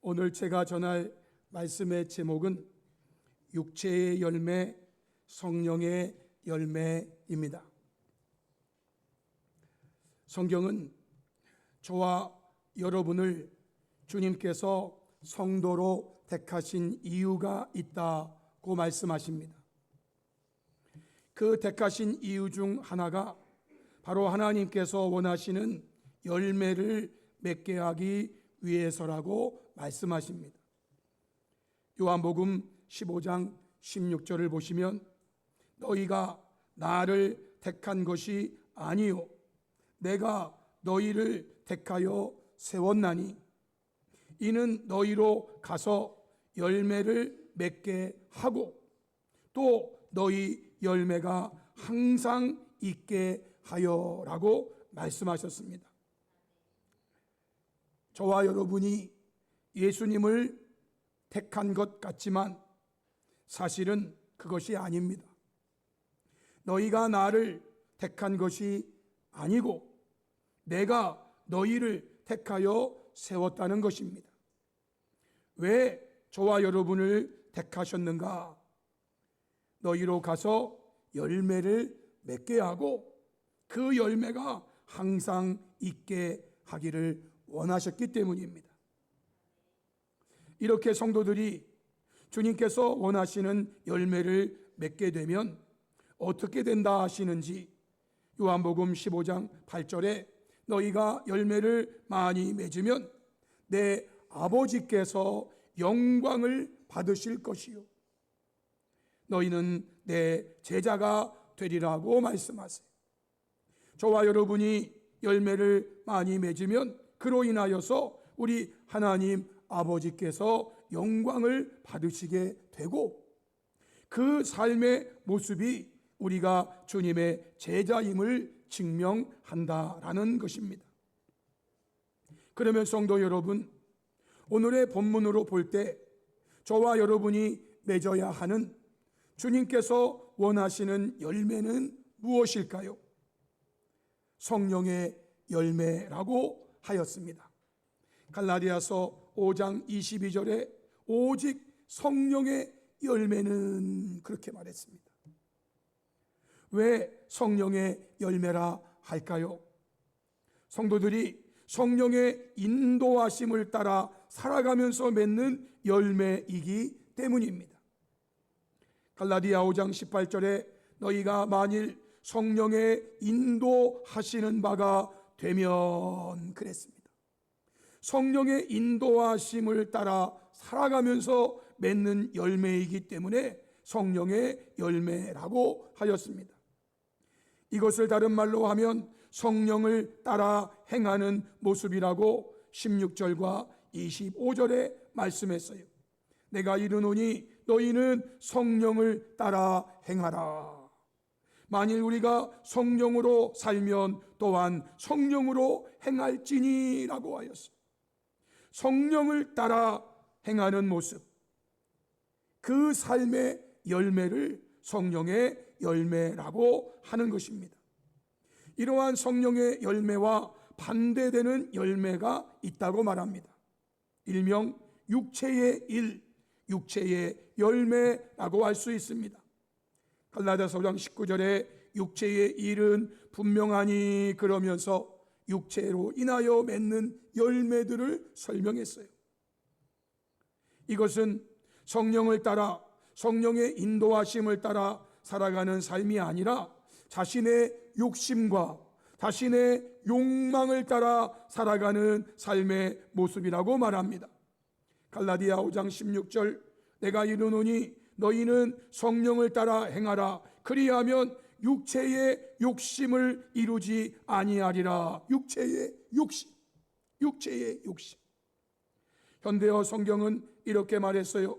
오늘 제가 전할 말씀의 제목은 육체의 열매, 성령의 열매입니다. 성경은 저와 여러분을 주님께서 성도로 택하신 이유가 있다고 말씀하십니다. 그 택하신 이유 중 하나가 바로 하나님께서 원하시는 열매를 맺게 하기 위해서라고 말씀하십니다. 요한복음 15장 16절을 보시면 너희가 나를 택한 것이 아니요 내가 너희를 택하여 세웠나니 이는 너희로 가서 열매를 맺게 하고 또 너희 열매가 항상 있게 하여라고 말씀하셨습니다. 저와 여러분이 예수님을 택한 것 같지만 사실은 그것이 아닙니다. 너희가 나를 택한 것이 아니고 내가 너희를 택하여 세웠다는 것입니다. 왜 저와 여러분을 택하셨는가? 너희로 가서 열매를 맺게 하고 그 열매가 항상 있게 하기를 원하셨기 때문입니다. 이렇게 성도들이 주님께서 원하시는 열매를 맺게 되면 어떻게 된다 하시는지 요한복음 15장 8절에 너희가 열매를 많이 맺으면 내 아버지께서 영광을 받으실 것이요 너희는 내 제자가 되리라고 말씀하세요. 저와 여러분이 열매를 많이 맺으면 그로 인하여서 우리 하나님 아버지께서 영광을 받으시게 되고 그 삶의 모습이 우리가 주님의 제자임을 증명한다라는 것입니다. 그러면 성도 여러분, 오늘의 본문으로 볼 때 저와 여러분이 맺어야 하는 주님께서 원하시는 열매는 무엇일까요? 성령의 열매라고 하였습니다. 갈라디아서 5장 22절에 오직 성령의 열매는 그렇게 말했습니다. 왜 성령의 열매라 할까요? 성도들이 성령의 인도하심을 따라 살아가면서 맺는 열매이기 때문입니다. 갈라디아 5장 18절에 너희가 만일 성령의 인도하시는 바가 되면 그랬습니다. 성령의 인도하심을 따라 살아가면서 맺는 열매이기 때문에 성령의 열매라고 하였습니다. 이것을 다른 말로 하면 성령을 따라 행하는 모습이라고 16절과 25절에 말씀했어요. 내가 이르노니 너희는 성령을 따라 행하라. 만일 우리가 성령으로 살면 또한 성령으로 행할지니라고 하였어요. 성령을 따라 행하는 모습, 그 삶의 열매를 성령의 열매라고 하는 것입니다. 이러한 성령의 열매와 반대되는 열매가 있다고 말합니다. 일명 육체의 일, 육체의 열매라고 할 수 있습니다. 갈라디아서 5장 19절에 육체의 일은 분명하니 그러면서 육체로 인하여 맺는 열매들을 설명했어요. 이것은 성령을 따라 성령의 인도하심을 따라 살아가는 삶이 아니라 자신의 욕심과 자신의 욕망을 따라 살아가는 삶의 모습이라고 말합니다. 갈라디아 5장 16절 내가 이르노니 너희는 성령을 따라 행하라. 그리하면 육체의 욕심을 이루지 아니하리라. 육체의 욕심, 육체의 욕심. 현대어 성경은 이렇게 말했어요.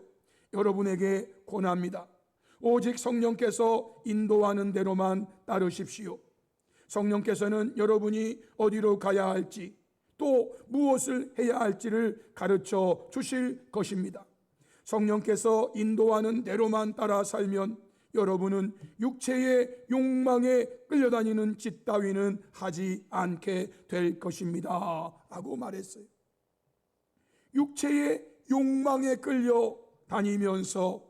여러분에게 권합니다. 오직 성령께서 인도하는 대로만 따르십시오. 성령께서는 여러분이 어디로 가야 할지 또 무엇을 해야 할지를 가르쳐 주실 것입니다. 성령께서 인도하는 대로만 따라 살면 여러분은 육체의 욕망에 끌려다니는 짓 따위는 하지 않게 될 것입니다 라고 말했어요. 육체의 욕망에 끌려 다니면서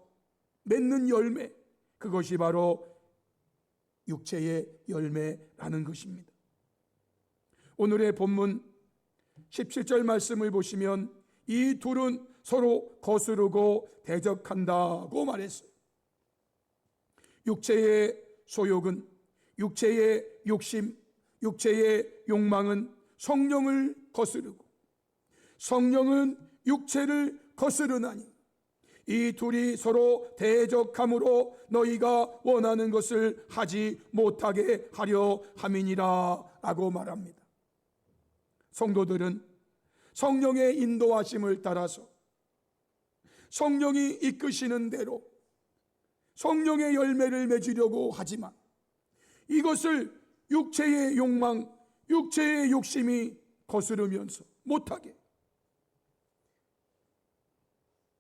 맺는 열매, 그것이 바로 육체의 열매라는 것입니다. 오늘의 본문 17절 말씀을 보시면 이 둘은 서로 거스르고 대적한다고 말했어요. 육체의 소욕은, 육체의 욕심, 육체의 욕망은 성령을 거스르고 성령은 육체를 거스르나니 이 둘이 서로 대적함으로 너희가 원하는 것을 하지 못하게 하려 함이니라 라고 말합니다. 성도들은 성령의 인도하심을 따라서 성령이 이끄시는 대로 성령의 열매를 맺으려고 하지만 이것을 육체의 욕망, 육체의 욕심이 거스르면서 못하게,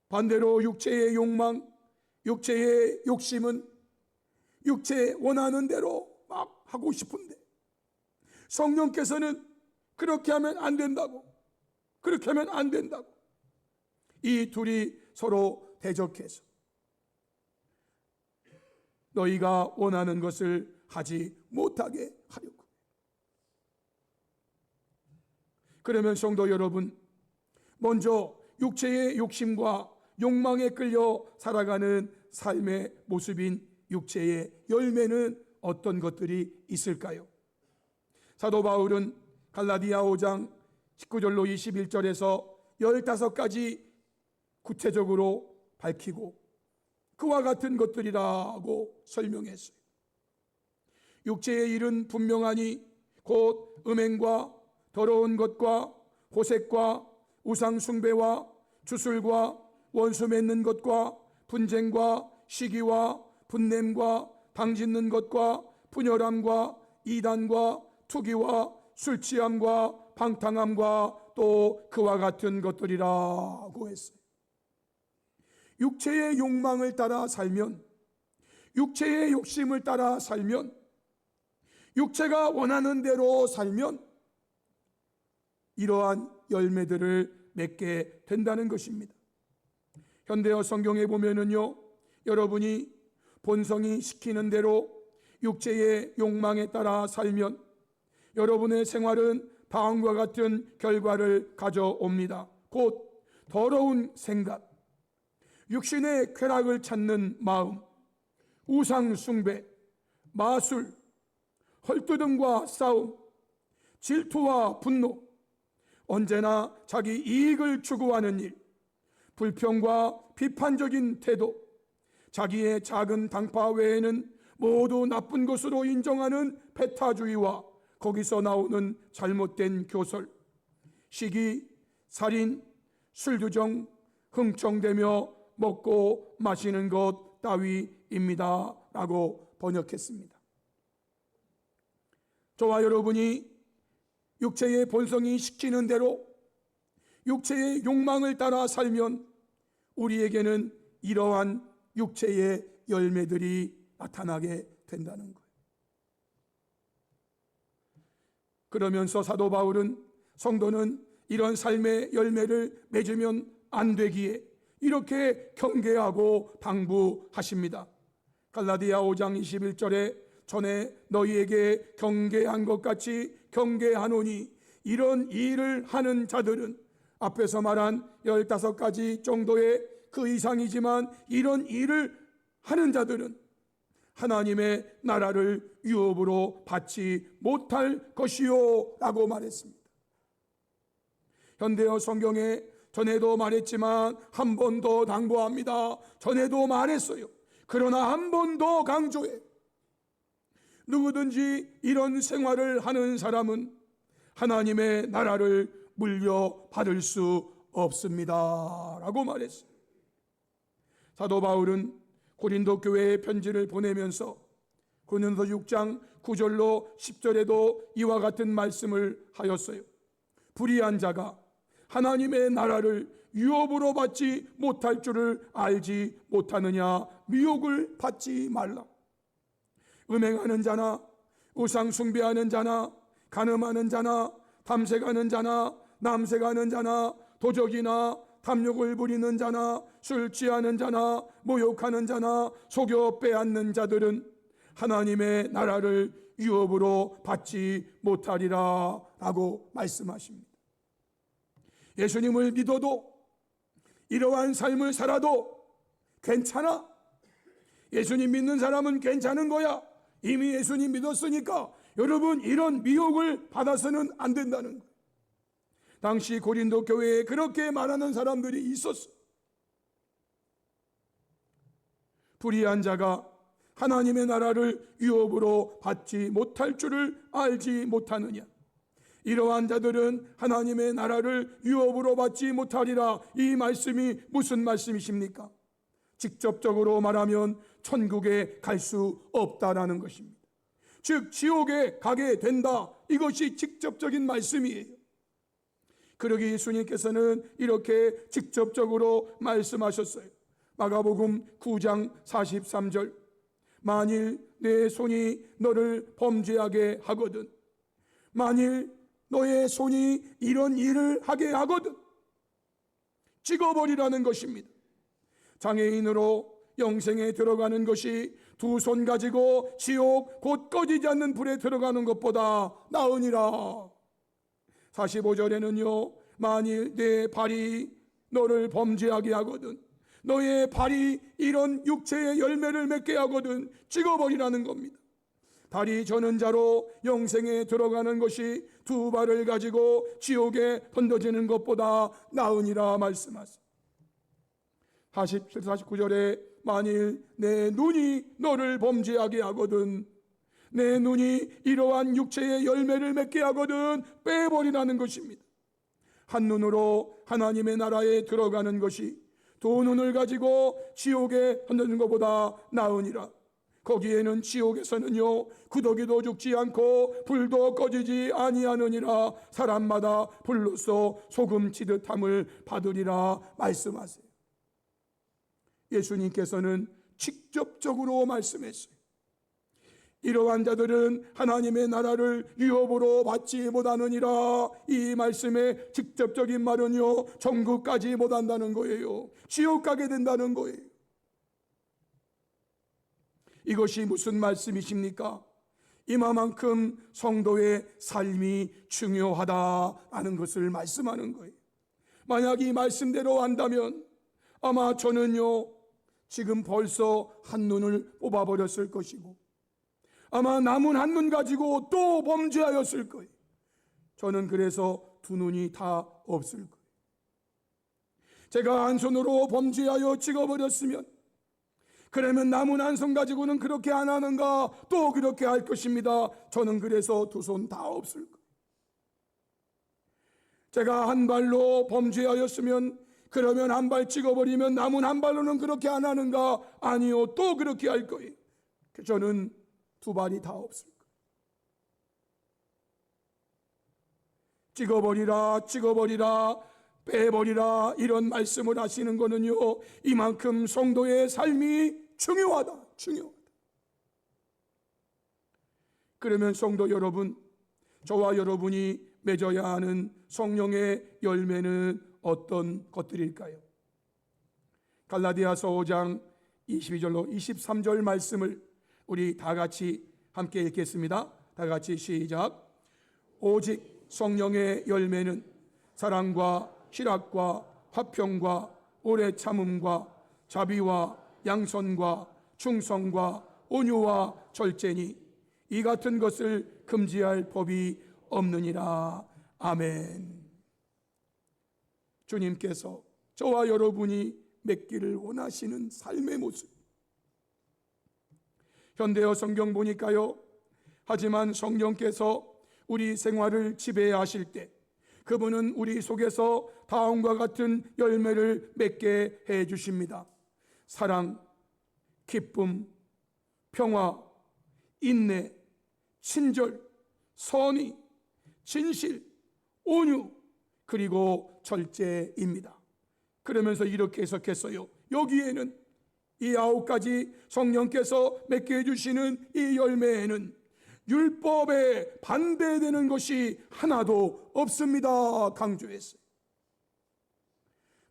반대로 육체의 욕망, 육체의 욕심은 육체 원하는 대로 막 하고 싶은데 성령께서는 그렇게 하면 안 된다고, 그렇게 하면 안 된다고, 이 둘이 서로 대적해서 너희가 원하는 것을 하지 못하게 하려고. 그러면 성도 여러분, 먼저 육체의 욕심과 욕망에 끌려 살아가는 삶의 모습인 육체의 열매는 어떤 것들이 있을까요? 사도 바울은 갈라디아 5장 19절로 21절에서 15가지 구체적으로 밝히고 그와 같은 것들이라고 설명했어요. 육체의 일은 분명하니 곧 음행과 더러운 것과 호색과 우상 숭배와 주술과 원수 맺는 것과 분쟁과 시기와 분냄과 당짓는 것과 분열함과 이단과 투기와 술취함과 방탕함과 또 그와 같은 것들이라고 했어요. 육체의 욕망을 따라 살면, 육체의 욕심을 따라 살면, 육체가 원하는 대로 살면 이러한 열매들을 맺게 된다는 것입니다. 현대어 성경에 보면은요, 여러분이 본성이 시키는 대로 육체의 욕망에 따라 살면 여러분의 생활은 다음과 같은 결과를 가져옵니다. 곧 더러운 생각, 육신의 쾌락을 찾는 마음, 우상 숭배, 마술, 헐뜯음과 싸움, 질투와 분노, 언제나 자기 이익을 추구하는 일, 불평과 비판적인 태도, 자기의 작은 당파 외에는 모두 나쁜 것으로 인정하는 배타주의와 거기서 나오는 잘못된 교설, 시기, 살인, 술주정, 흥청대며 먹고 마시는 것 따위입니다 라고 번역했습니다. 저와 여러분이 육체의 본성이 시키는 대로 육체의 욕망을 따라 살면 우리에게는 이러한 육체의 열매들이 나타나게 된다는 거예요. 그러면서 사도 바울은 성도는 이런 삶의 열매를 맺으면 안 되기에 이렇게 경계하고 당부하십니다. 갈라디아 5장 21절에 전에 너희에게 경계한 것 같이 경계하노니 이런 일을 하는 자들은, 앞에서 말한 15가지 정도의 그 이상이지만 이런 일을 하는 자들은 하나님의 나라를 유업으로 받지 못할 것이요 라고 말했습니다. 현대어 성경에 전에도 말했지만 한 번 더 당부합니다. 전에도 말했어요. 그러나 한 번 더 강조해. 누구든지 이런 생활을 하는 사람은 하나님의 나라를 물려받을 수 없습니다 라고 말했어요. 사도 바울은 고린도 교회에 편지를 보내면서 고린도 6장 9절로 10절에도 이와 같은 말씀을 하였어요. 불의한 자가 하나님의 나라를 유업으로 받지 못할 줄을 알지 못하느냐. 미혹을 받지 말라. 음행하는 자나 우상 숭배하는 자나 간음하는 자나 탐색하는 자나 남색하는 자나 도적이나 탐욕을 부리는 자나 술 취하는 자나 모욕하는 자나 속여 빼앗는 자들은 하나님의 나라를 유업으로 받지 못하리라 라고 말씀하십니다. 예수님을 믿어도 이러한 삶을 살아도 괜찮아? 예수님 믿는 사람은 괜찮은 거야. 이미 예수님 믿었으니까. 여러분, 이런 미혹을 받아서는 안 된다는 거예요. 당시 고린도 교회에 그렇게 말하는 사람들이 있었어. 불의한 자가 하나님의 나라를 유업으로 받지 못할 줄을 알지 못하느냐. 이러한 자들은 하나님의 나라를 유업으로 받지 못하리라. 이 말씀이 무슨 말씀이십니까? 직접적으로 말하면 천국에 갈 수 없다라는 것입니다. 즉 지옥에 가게 된다. 이것이 직접적인 말씀이에요. 그러기 예수님께서는 이렇게 직접적으로 말씀하셨어요. 마가복음 9장 43절, 만일 내 손이 너를 범죄하게 하거든, 만일 너의 손이 이런 일을 하게 하거든 찍어버리라는 것입니다. 장애인으로 영생에 들어가는 것이 두 손 가지고 지옥 곧 꺼지지 않는 불에 들어가는 것보다 나으니라. 45절에는요, 만일 내 발이 너를 범죄하게 하거든, 너의 발이 이런 육체의 열매를 맺게 하거든 찍어버리라는 겁니다. 발이 저는 자로 영생에 들어가는 것이 두 발을 가지고 지옥에 던져지는 것보다 나으니라 말씀하세요. 49절에 만일 내 눈이 너를 범죄하게 하거든, 내 눈이 이러한 육체의 열매를 맺게 하거든 빼버리라는 것입니다. 한 눈으로 하나님의 나라에 들어가는 것이 두 눈을 가지고 지옥에 던지는 것보다 나으니라. 거기에는 지옥에서는요, 구더기도 죽지 않고 불도 꺼지지 아니하느니라. 사람마다 불로써 소금 치듯함을 받으리라 말씀하세요. 예수님께서는 직접적으로 말씀했어요. 이러한 자들은 하나님의 나라를 유업으로 받지 못하느니라. 이 말씀의 직접적인 말은요, 천국까지 못한다는 거예요. 지옥 가게 된다는 거예요. 이것이 무슨 말씀이십니까? 이만큼 성도의 삶이 중요하다라는 것을 말씀하는 거예요. 만약 이 말씀대로 한다면 아마 저는요, 지금 벌써 한 눈을 뽑아버렸을 것이고 아마 남은 한 눈 가지고 또 범죄하였을 거예요. 저는 그래서 두 눈이 다 없을 거예요. 제가 한 손으로 범죄하여 찍어버렸으면 그러면 남은 한 손 가지고는 그렇게 안 하는가? 또 그렇게 할 것입니다. 저는 그래서 두 손 다 없을 거예요. 제가 한 발로 범죄하였으면 그러면 한 발 찍어버리면 남은 한 발로는 그렇게 안 하는가? 아니요, 또 그렇게 할 거예요. 저는 두 발이 다 없을 거예요. 찍어버리라, 찍어버리라, 빼버리라 이런 말씀을 하시는 거는요, 이만큼 성도의 삶이 중요하다. 그러면 성도 여러분, 저와 여러분이 맺어야 하는 성령의 열매는 어떤 것들일까요? 갈라디아서 5장 22절로 23절 말씀을 우리 다 같이 함께 읽겠습니다. 다 같이 시작. 오직 성령의 열매는 사랑과 희락과 화평과 오래 참음과 자비와 양선과 충성과 온유와 절제니 이 같은 것을 금지할 법이 없느니라. 아멘. 주님께서 저와 여러분이 맺기를 원하시는 삶의 모습, 현대어 성경 보니까요, 하지만 성령께서 우리 생활을 지배하실 때 그분은 우리 속에서 다음과 같은 열매를 맺게 해 주십니다. 사랑, 기쁨, 평화, 인내, 친절, 선의, 진실, 온유, 그리고 절제입니다. 그러면서 이렇게 해석했어요. 여기에는 이 9가지 성령께서 맺게 해주시는 이 열매에는 율법에 반대되는 것이 하나도 없습니다. 강조했어요.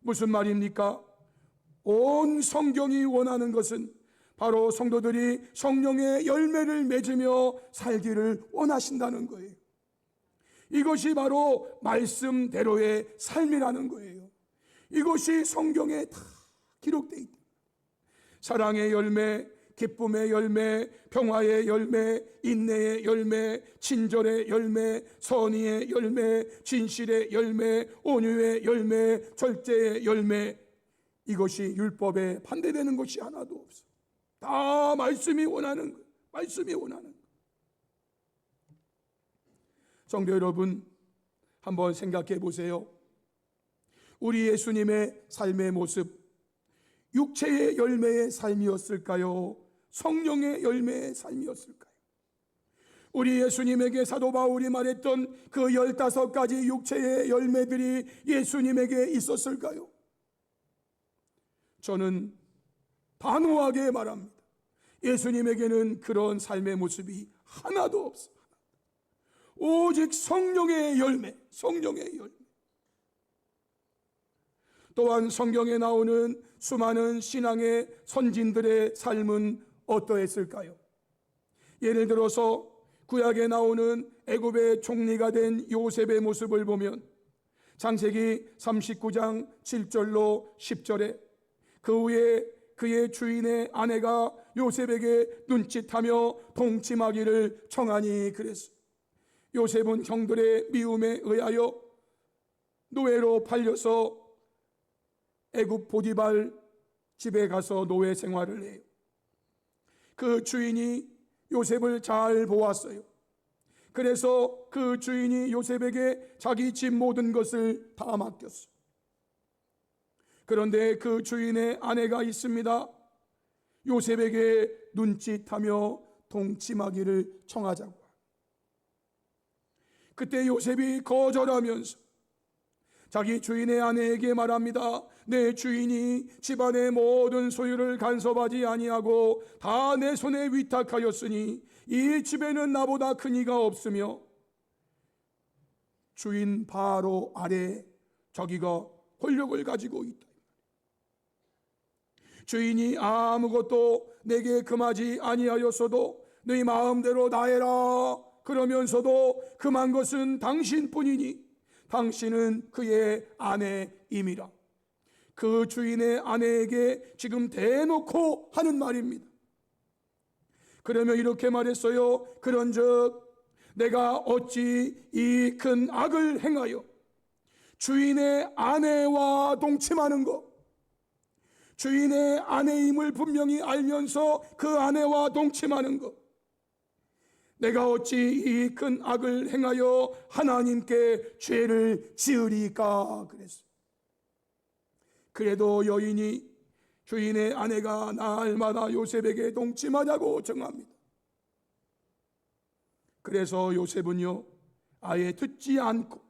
무슨 말입니까? 온 성경이 원하는 것은 바로 성도들이 성령의 열매를 맺으며 살기를 원하신다는 거예요. 이것이 바로 말씀대로의 삶이라는 거예요. 이것이 성경에 다 기록되어 있다. 사랑의 열매, 기쁨의 열매, 평화의 열매, 인내의 열매, 친절의 열매, 선의의 열매, 진실의 열매, 온유의 열매, 절제의 열매, 이것이 율법에 반대되는 것이 하나도 없어. 다 말씀이 원하는 거예요. 말씀이 원하는 거예요. 성도 여러분, 한번 생각해 보세요. 우리 예수님의 삶의 모습, 육체의 열매의 삶이었을까요? 성령의 열매의 삶이었을까요? 우리 예수님에게 사도 바울이 말했던 그 15가지 육체의 열매들이 예수님에게 있었을까요? 저는 단호하게 말합니다. 예수님에게는 그런 삶의 모습이 하나도 없습니다. 오직 성령의 열매, 성령의 열매. 또한 성경에 나오는 수많은 신앙의 선진들의 삶은 어떠했을까요? 예를 들어서 구약에 나오는 애굽의 총리가 된 요셉의 모습을 보면 창세기 39장 7절로 10절에 그 후에 그의 주인의 아내가 요셉에게 눈짓하며 동침하기를 청하니 그랬어요. 요셉은 형들의 미움에 의하여 노예로 팔려서 애굽 보디발 집에 가서 노예 생활을 해요. 그 주인이 요셉을 잘 보았어요. 그래서 그 주인이 요셉에게 자기 집 모든 것을 다 맡겼어요. 그런데 그 주인의 아내가 있습니다. 요셉에게 눈짓하며 동침하기를 청하자고. 그때 요셉이 거절하면서 자기 주인의 아내에게 말합니다. 내 주인이 집안의 모든 소유를 간섭하지 아니하고 다 내 손에 위탁하였으니 이 집에는 나보다 큰 이가 없으며 주인 바로 아래 자기가 권력을 가지고 있다. 주인이 아무것도 내게 금하지 아니하였어도 네 마음대로 다 해라 그러면서도 금한 것은 당신뿐이니 당신은 그의 아내임이라. 그 주인의 아내에게 지금 대놓고 하는 말입니다. 그러면 이렇게 말했어요. 그런즉 내가 어찌 이 큰 악을 행하여 주인의 아내와 동침하는 것, 주인의 아내임을 분명히 알면서 그 아내와 동침하는 것, 내가 어찌 이 큰 악을 행하여 하나님께 죄를 지으리까 그랬어요. 그래도 여인이 주인의 아내가 날마다 요셉에게 동침하자고 정합니다. 그래서 요셉은요 아예 듣지 않고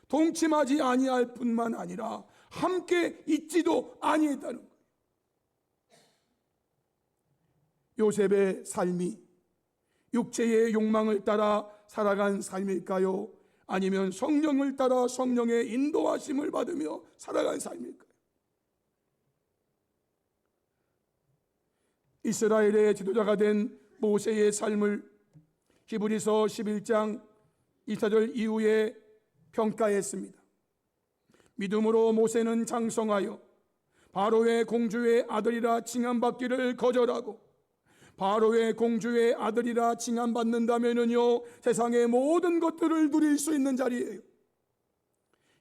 동침하지 아니할 뿐만 아니라 함께 있지도 아니했다는 거예요. 요셉의 삶이 육체의 욕망을 따라 살아간 삶일까요? 아니면 성령을 따라 성령의 인도하심을 받으며 살아간 삶일까요? 이스라엘의 지도자가 된 모세의 삶을 히브리서 11장 2절 이후에 평가했습니다. 믿음으로 모세는 장성하여 바로의 공주의 아들이라 칭함받기를 거절하고 바로의 공주의 아들이라 칭함받는다면은요 세상의 모든 것들을 누릴 수 있는 자리예요.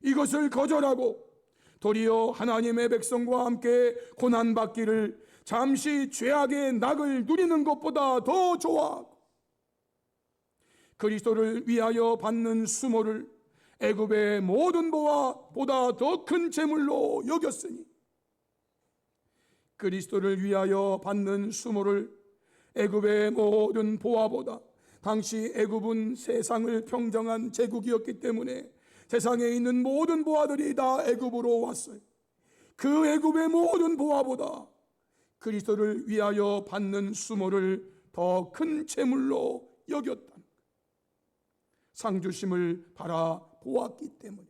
이것을 거절하고 도리어 하나님의 백성과 함께 고난받기를 잠시 죄악의 낙을 누리는 것보다 더 좋아하고 그리스도를 위하여 받는 수모를 애굽의 모든 보화보다 더 큰 재물로 여겼으니 그리스도를 위하여 받는 수모를 애굽의 모든 보화보다, 당시 애굽은 세상을 평정한 제국이었기 때문에 세상에 있는 모든 보화들이 다 애굽으로 왔어요. 그 애굽의 모든 보화보다 그리스도를 위하여 받는 수모를 더 큰 재물로 여겼다. 상주심을 바라보았기 때문에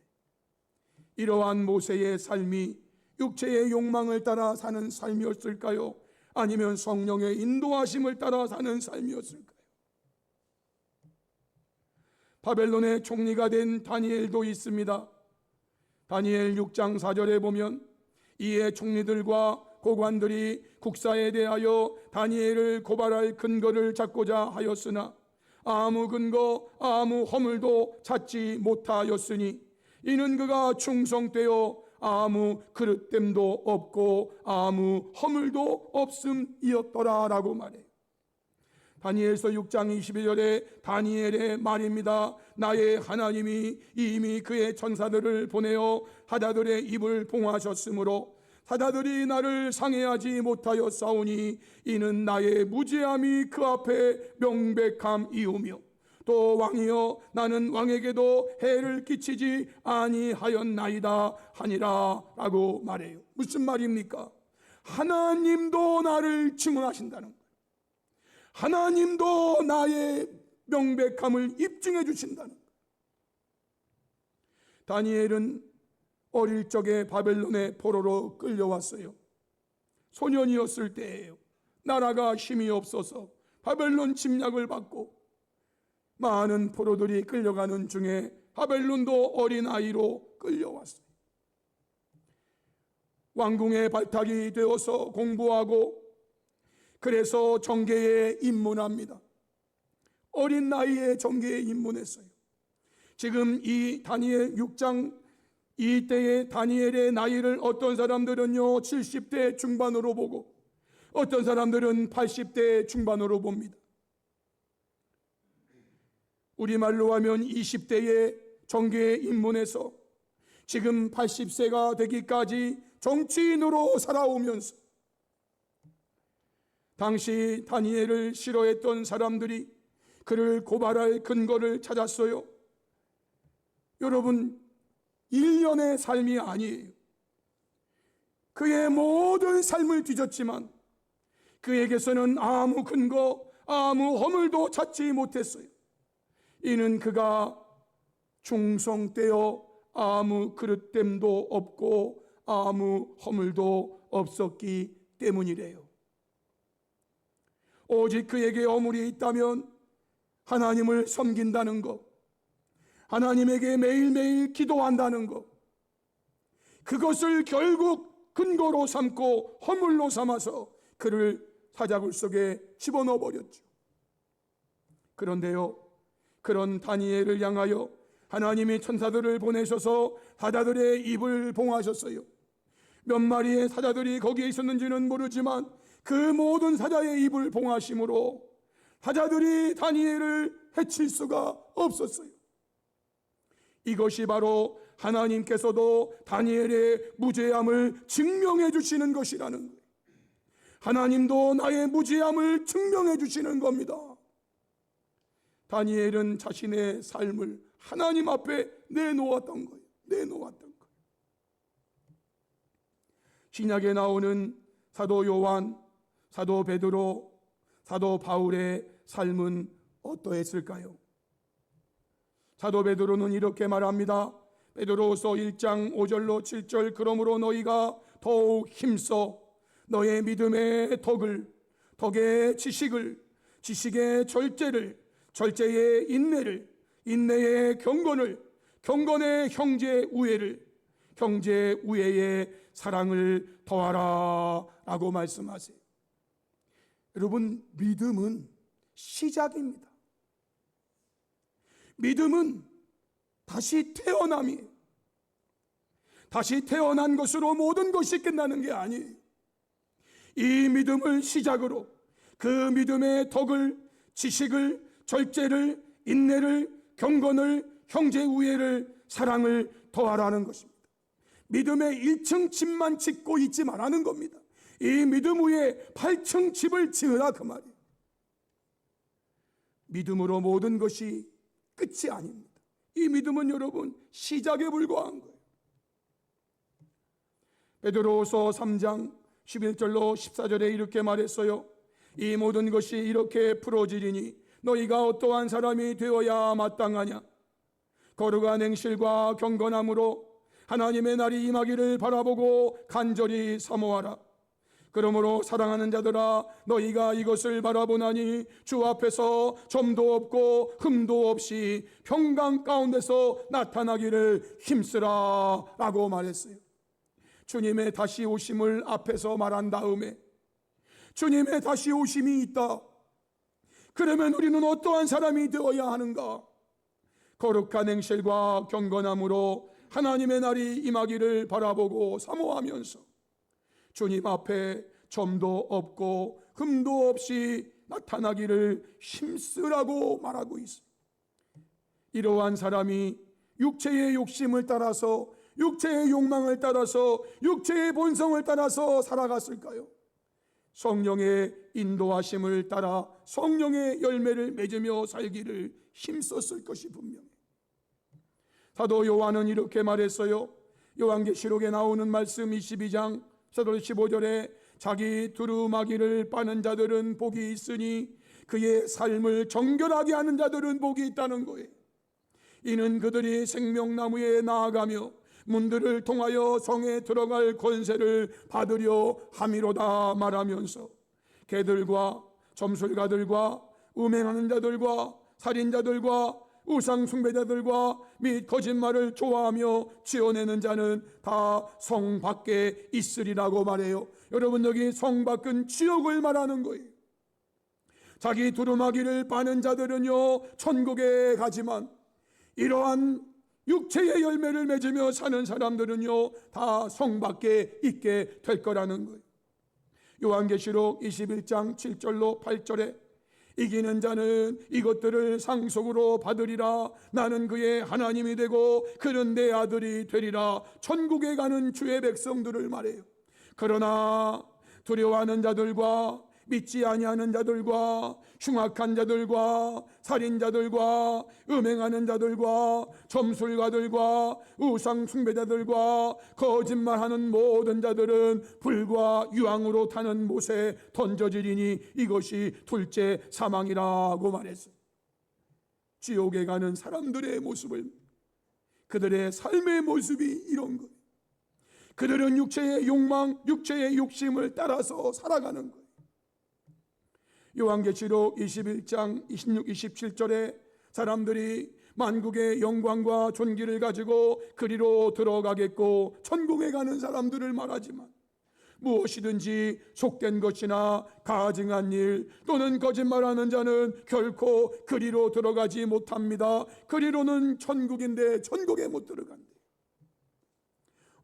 이러한 모세의 삶이 육체의 욕망을 따라 사는 삶이었을까요? 아니면 성령의 인도하심을 따라 사는 삶이었을까요? 바벨론의 총리가 된 다니엘도 있습니다. 다니엘 6장 4절에 보면 이에 총리들과 고관들이 국사에 대하여 다니엘을 고발할 근거를 찾고자 하였으나 아무 근거 아무 허물도 찾지 못하였으니 이는 그가 충성되어 아무 그릇됨도 없고 아무 허물도 없음이었더라 라고 말해요. 다니엘서 6장 22절에 다니엘의 말입니다. 나의 하나님이 이미 그의 천사들을 보내어 사자들의 입을 봉하셨으므로 사자들이 나를 상해하지 못하여 싸우니 이는 나의 무죄함이 그 앞에 명백함이오며 또 왕이여 나는 왕에게도 해를 끼치지 아니하였나이다 하니라 라고 말해요. 무슨 말입니까? 하나님도 나를 증언하신다는 거예요. 하나님도 나의 명백함을 입증해 주신다는 거예요. 다니엘은 어릴 적에 바벨론의 포로로 끌려왔어요. 소년이었을 때예요. 나라가 힘이 없어서 바벨론 침략을 받고 많은 포로들이 끌려가는 중에 바벨론도 어린아이로 끌려왔어요. 왕궁에 발탁이 되어서 공부하고 그래서 정계에 입문합니다. 어린 나이에 정계에 입문했어요. 지금 이 다니엘 6장 이때의 다니엘의 나이를 어떤 사람들은요 70대 중반으로 보고 어떤 사람들은 80대 중반으로 봅니다. 우리말로 하면 20대의 정계에 입문해서 지금 80세가 되기까지 정치인으로 살아오면서 당시 다니엘을 싫어했던 사람들이 그를 고발할 근거를 찾았어요. 여러분, 1년의 삶이 아니에요. 그의 모든 삶을 뒤졌지만 그에게서는 아무 근거, 아무 허물도 찾지 못했어요. 이는 그가 충성되어 아무 그릇됨도 없고 아무 허물도 없었기 때문이래요. 오직 그에게 허물이 있다면 하나님을 섬긴다는 것, 하나님에게 매일매일 기도한다는 것, 그것을 결국 근거로 삼고 허물로 삼아서 그를 사자굴 속에 집어넣어 버렸죠. 그런데요, 그런 다니엘을 향하여 하나님이 천사들을 보내셔서 사자들의 입을 봉하셨어요. 몇 마리의 사자들이 거기에 있었는지는 모르지만 그 모든 사자의 입을 봉하심으로 사자들이 다니엘을 해칠 수가 없었어요. 이것이 바로 하나님께서도 다니엘의 무죄함을 증명해 주시는 것이라는 거예요. 하나님도 나의 무죄함을 증명해 주시는 겁니다. 다니엘은 자신의 삶을 하나님 앞에 내놓았던 거예요. 내놓았던 거예요. 신약에 나오는 사도 요한, 사도 베드로, 사도 바울의 삶은 어떠했을까요? 사도 베드로는 이렇게 말합니다. 베드로서 1장 5절로 7절 그러므로 너희가 더욱 힘써 너의 믿음의 덕을, 덕의 지식을, 지식의 절제를, 절제의 인내를, 인내의 경건을, 경건의 형제 우애를, 형제 우애의 사랑을 더하라 라고 말씀하세요. 여러분, 믿음은 시작입니다. 믿음은 다시 태어남이에요. 다시 태어난 것으로 모든 것이 끝나는 게 아니에요. 이 믿음을 시작으로 그 믿음의 덕을, 지식을, 절제를, 인내를, 경건을, 형제 우애를, 사랑을 더하라는 것입니다. 믿음의 1층 집만 짓고 있지 말라는 겁니다. 이 믿음 위에 8층 집을 지으라 그 말이에요. 믿음으로 모든 것이 끝이 아닙니다. 이 믿음은 여러분 시작에 불과한 거예요. 베드로후서 3장 11절로 14절에 이렇게 말했어요. 이 모든 것이 이렇게 풀어지리니 너희가 어떠한 사람이 되어야 마땅하냐? 거룩한 행실과 경건함으로 하나님의 날이 임하기를 바라보고 간절히 사모하라. 그러므로 사랑하는 자들아, 너희가 이것을 바라보나니 주 앞에서 점도 없고 흠도 없이 평강 가운데서 나타나기를 힘쓰라 라고 말했어요. 주님의 다시 오심을 앞에서 말한 다음에 주님의 다시 오심이 있다. 그러면 우리는 어떠한 사람이 되어야 하는가? 거룩한 행실과 경건함으로 하나님의 날이 임하기를 바라보고 사모하면서 주님 앞에 점도 없고 흠도 없이 나타나기를 힘쓰라고 말하고 있습니다. 이러한 사람이 육체의 욕심을 따라서, 육체의 욕망을 따라서, 육체의 본성을 따라서 살아갔을까요? 성령의 인도하심을 따라 성령의 열매를 맺으며 살기를 힘썼을 것이 분명해요. 사도 요한은 이렇게 말했어요. 요한계시록에 나오는 말씀 22장 15절에 자기 두루마기를 빠는 자들은 복이 있으니 그의 삶을 정결하게 하는 자들은 복이 있다는 거예요. 이는 그들이 생명나무에 나아가며 문들을 통하여 성에 들어갈 권세를 받으려 함이로다 말하면서 개들과 점술가들과 음행하는 자들과 살인자들과 우상 숭배자들과 및 거짓말을 좋아하며 지어내는 자는 다 성 밖에 있으리라고 말해요. 여러분, 여기 성 밖은 지옥을 말하는 거예요. 자기 두루마기를 빠는 자들은요 천국에 가지만 이러한 육체의 열매를 맺으며 사는 사람들은요 다 성 밖에 있게 될 거라는 거예요. 요한계시록 21장 7절로 8절에 이기는 자는 이것들을 상속으로 받으리라. 나는 그의 하나님이 되고 그는 내 아들이 되리라. 천국에 가는 주의 백성들을 말해요. 그러나 두려워하는 자들과 믿지 아니하는 자들과 흉악한 자들과 살인자들과 음행하는 자들과 점술가들과 우상 숭배자들과 거짓말하는 모든 자들은 불과 유황으로 타는 못에 던져지리니 이것이 둘째 사망이라고 말했어요. 지옥에 가는 사람들의 모습을, 그들의 삶의 모습이 이런 거예요. 그들은 육체의 욕망, 육체의 욕심을 따라서 살아가는 거예요. 요한계시록 21장 26, 27절에 사람들이 만국의 영광과 존귀를 가지고 그리로 들어가겠고 천국에 가는 사람들을 말하지만 무엇이든지 속된 것이나 가증한 일 또는 거짓말하는 자는 결코 그리로 들어가지 못합니다. 그리로는 천국인데 천국에 못 들어간대.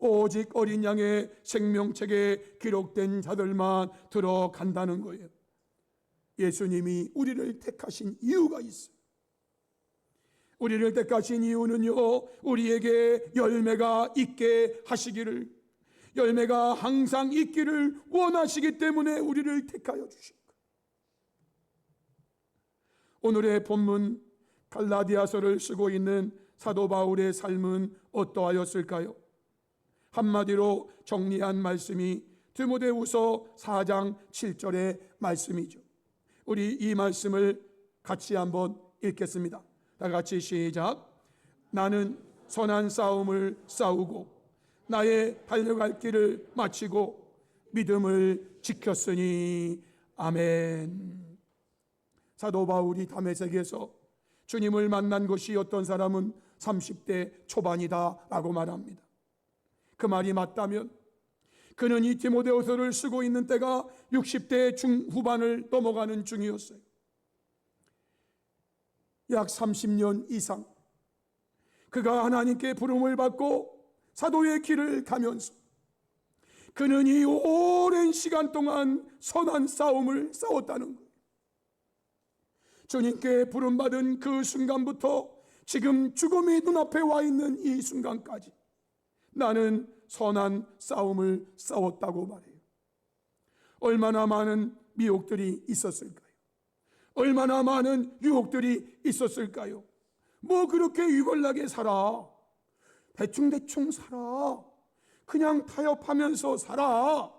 오직 어린 양의 생명책에 기록된 자들만 들어간다는 거예요. 예수님이 우리를 택하신 이유가 있어요. 우리를 택하신 이유는요 우리에게 열매가 있게 하시기를, 열매가 항상 있기를 원하시기 때문에 우리를 택하여 주신 거예요. 오늘의 본문 갈라디아서를 쓰고 있는 사도 바울의 삶은 어떠하였을까요? 한마디로 정리한 말씀이 디모데후서 4장 7절의 말씀이죠. 우리 이 말씀을 같이 한번 읽겠습니다. 다 같이 시작. 나는 선한 싸움을 싸우고 나의 달려갈 길을 마치고 믿음을 지켰으니 아멘. 사도 바울이 다메섹에서 주님을 만난 것이 어떤 사람은 30대 초반이다 라고 말합니다. 그 말이 맞다면 그는 이 디모데후서를 쓰고 있는 때가 60대 중후반을 넘어가는 중이었어요. 약 30년 이상 그가 하나님께 부름을 받고 사도의 길을 가면서 그는 이 오랜 시간 동안 선한 싸움을 싸웠다는 거예요. 주님께 부름받은 그 순간부터 지금 죽음이 눈앞에 와 있는 이 순간까지 나는 선한 싸움을 싸웠다고 말해요. 얼마나 많은 미혹들이 있었을까요? 얼마나 많은 유혹들이 있었을까요? 뭐 그렇게 유골나게 살아? 대충대충 살아. 그냥 타협하면서 살아.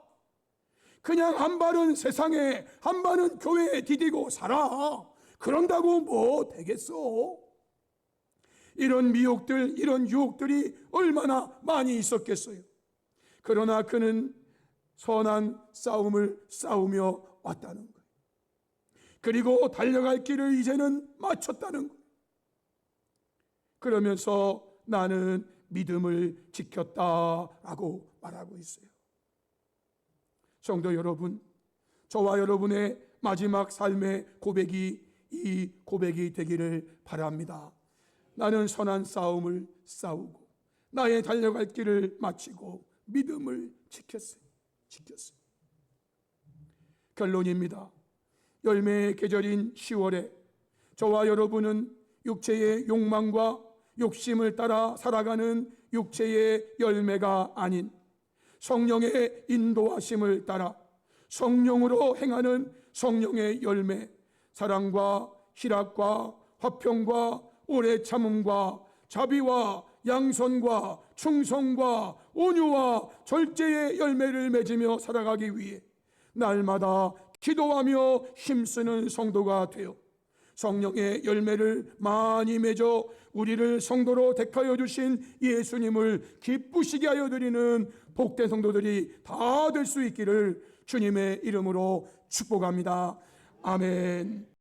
그냥 한 발은 세상에 한 발은 교회에 디디고 살아. 그런다고 뭐 되겠어? 이런 미혹들, 이런 유혹들이 얼마나 많이 있었겠어요. 그러나 그는 선한 싸움을 싸우며 왔다는 거예요. 그리고 달려갈 길을 이제는 마쳤다는 거예요. 그러면서 나는 믿음을 지켰다라고 말하고 있어요. 성도 여러분, 저와 여러분의 마지막 삶의 고백이 이 고백이 되기를 바랍니다. 나는 선한 싸움을 싸우고 나의 달려갈 길을 마치고 믿음을 지켰어요. 결론입니다. 열매의 계절인 10월에 저와 여러분은 육체의 욕망과 욕심을 따라 살아가는 육체의 열매가 아닌 성령의 인도하심을 따라 성령으로 행하는 성령의 열매, 사랑과 희락과 화평과 오래 참음과 자비와 양선과 충성과 온유와 절제의 열매를 맺으며 살아가기 위해 날마다 기도하며 힘쓰는 성도가 되어 성령의 열매를 많이 맺어 우리를 성도로 택하여 주신 예수님을 기쁘시게 하여 드리는 복된 성도들이 다 될 수 있기를 주님의 이름으로 축복합니다. 아멘.